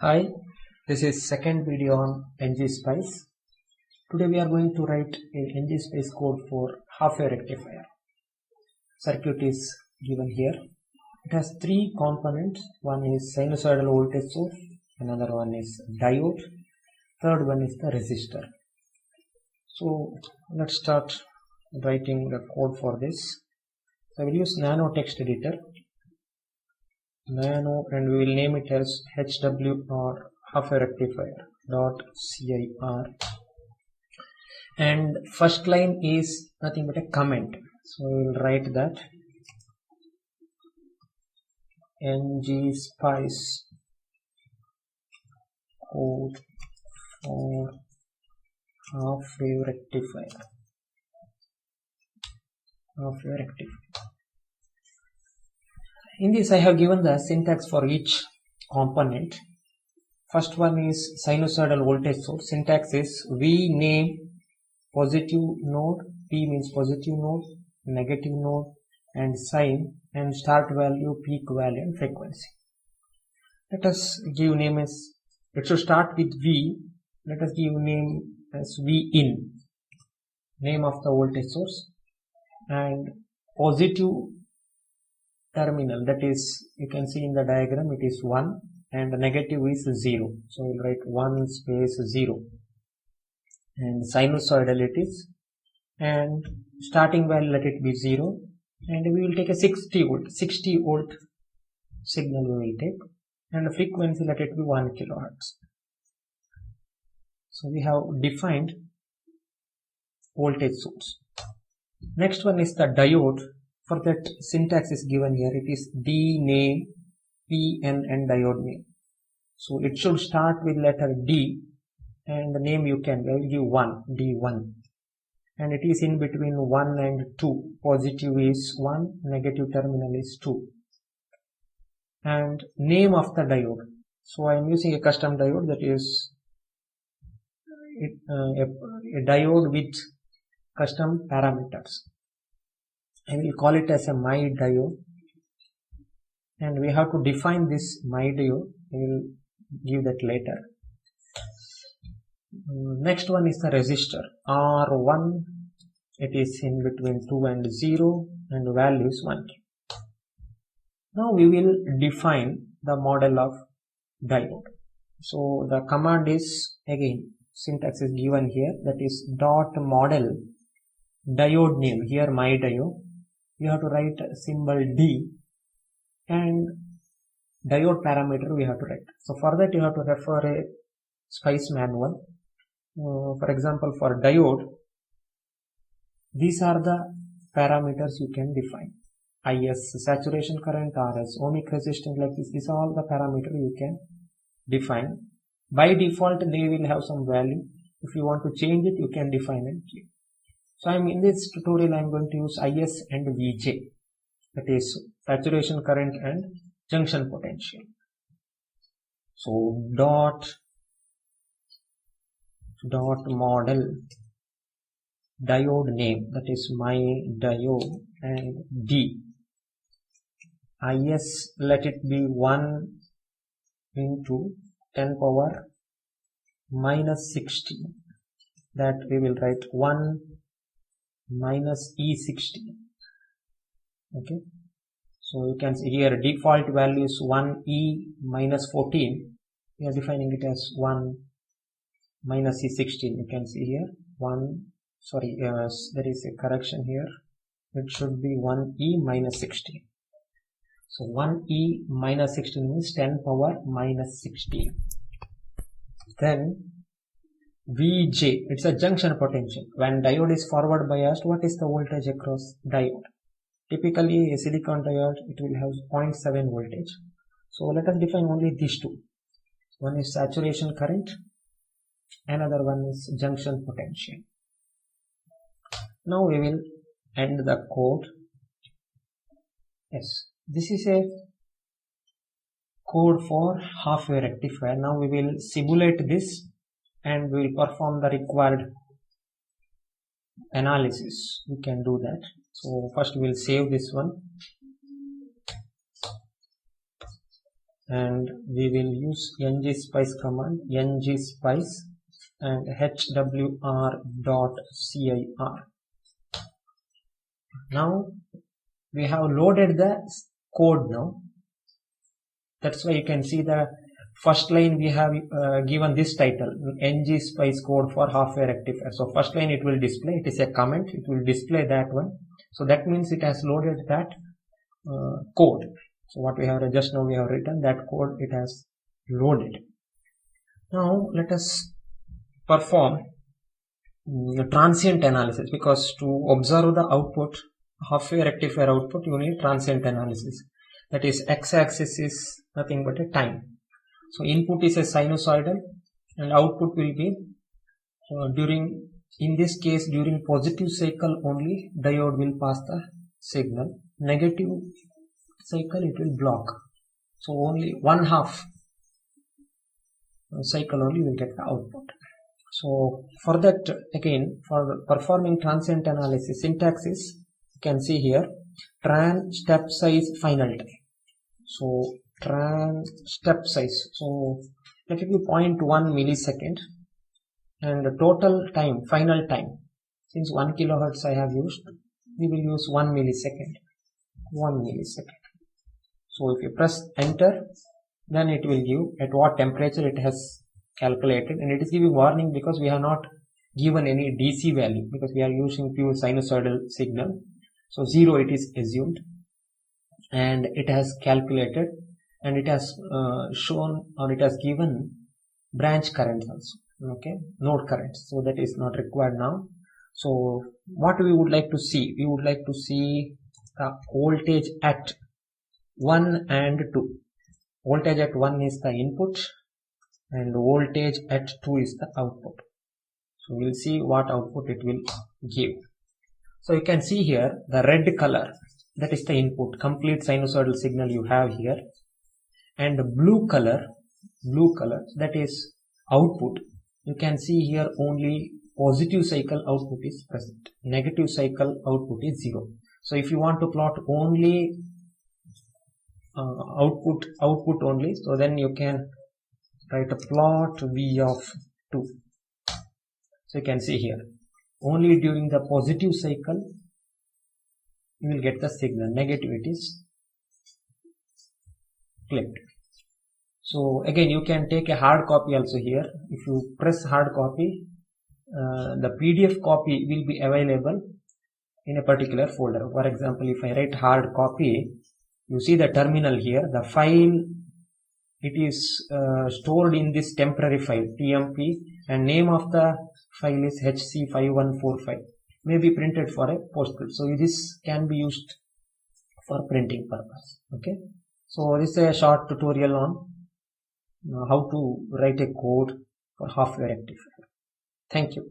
Hi, this is second video on Ngspice. Today we are going to write a Ngspice code for half-wave rectifier. Circuit is given here. It has three components. One is sinusoidal voltage source, another one is diode, third one is the resistor. So let's start writing the code for this. So I will use nano text editor. Nano, and we will name it as HW or half-wave rectifier .cir, and first line is nothing but a comment, so we will write that Ngspice code for half-wave rectifier. In this I have given the syntax for each component. First one is sinusoidal voltage source. Syntax is V name positive node, P means positive node, negative node, and sign, and start value, peak value, and frequency. Let us give name as, it should start with V. Let us give name as V in, name of the voltage source, and positive terminal, that is, you can see in the diagram, it is 1 and the negative is 0. So we'll write 1 space 0, and sinusoidal it is, and starting value let it be 0, and we will take a 60 volt signal we will take, and the frequency let it be 1 kilohertz. So we have defined voltage source. Next one is the diode. For that, syntax is given here. It is D name, P, N, and diode name. So it should start with letter D, and the name you can give 1, D1. And it is in between 1 and 2. Positive is 1, negative terminal is 2. And name of the diode. So I am using a custom diode, that is a diode with custom parameters. I will call it as a my diode, and we have to define this my diode. I will give that later. Next one is the resistor R1. It is in between 2 and 0, and value is 1. Now we will define the model of diode. So the command is, again, syntax is given here, that is dot model diode name. Here my diode. You have to write symbol D, and diode parameter we have to write. So for that you have to refer a SPICE manual. For example, for diode, these are the parameters you can define. IS, saturation current, RS, ohmic resistance, like this. These are all the parameters you can define. By default they will have some value. If you want to change it, you can define it. So in this tutorial I am going to use IS and VJ, that is saturation current and junction potential. So dot model diode name, that is my diode, and D. IS let it be 1 into 10 power minus 16, that we will write 1 minus E16. Okay, so you can see here default value is 1E minus 14. We are defining it as 1 minus E16. You can see here there is a correction here. It should be 1E minus 16. So 1E minus 16 means 10 power minus 16. Then VJ, it's a junction potential. When diode is forward biased, what is the voltage across diode? Typically a silicon diode, it will have 0.7 voltage. So let us define only these two. One is saturation current, another one is junction potential. Now we will end the code. Yes, this is a code for half-wave rectifier. Now we will simulate this, and we will perform the required analysis. We can do that. So first we will save this one. and we will use ngspice command, ngspice and hwr.cir. Now we have loaded the code now. That's why you can see the first line we have given this title, Ngspice code for half-wave rectifier. So first line it will display, it is a comment, it will display that one. So that means it has loaded that code. So what we have just now we have written that code, it has loaded. Now let us perform transient analysis, because to observe the output, half-wave rectifier output, you need transient analysis. That is, x-axis is nothing but a time. So input is a sinusoidal and output will be during, in this case, during positive cycle only diode will pass the signal. Negative cycle it will block. So only 1/2 cycle only will get the output. So for that, again, for performing transient analysis, syntax is, you can see here, tran step size final time. So tran step size, so let it be 0.1 millisecond, and the total time, final time, since 1 kilohertz I have used, we will use 1 millisecond. 1 millisecond. So if you press enter, then it will give at what temperature it has calculated, and it is giving warning because we have not given any DC value, because we are using pure sinusoidal signal. So 0 it is assumed, and it has calculated, and it has shown, or it has given branch current also, okay, node current. So that is not required now. So what we would like to see, we would like to see the voltage at 1 and 2. Voltage at 1 is the input and voltage at 2 is the output. So we'll see what output it will give. So you can see here the red color, that is the input, complete sinusoidal signal you have here, and the blue color, that is output. You can see here only positive cycle output is present, negative cycle output is 0. So if you want to plot only output only, so then you can write a plot V of 2. So you can see here only during the positive cycle you will get the signal, negative it is clipped. So again, you can take a hard copy also here. If you press hard copy, the PDF copy will be available in a particular folder. For example, if I write hard copy, you see the terminal here, the file, it is stored in this temporary file tmp, and name of the file is hc5145, may be printed for a postscript. So this can be used for printing purpose. Okay, so this is a short tutorial on how to write a code for half-wave rectifier. Thank you.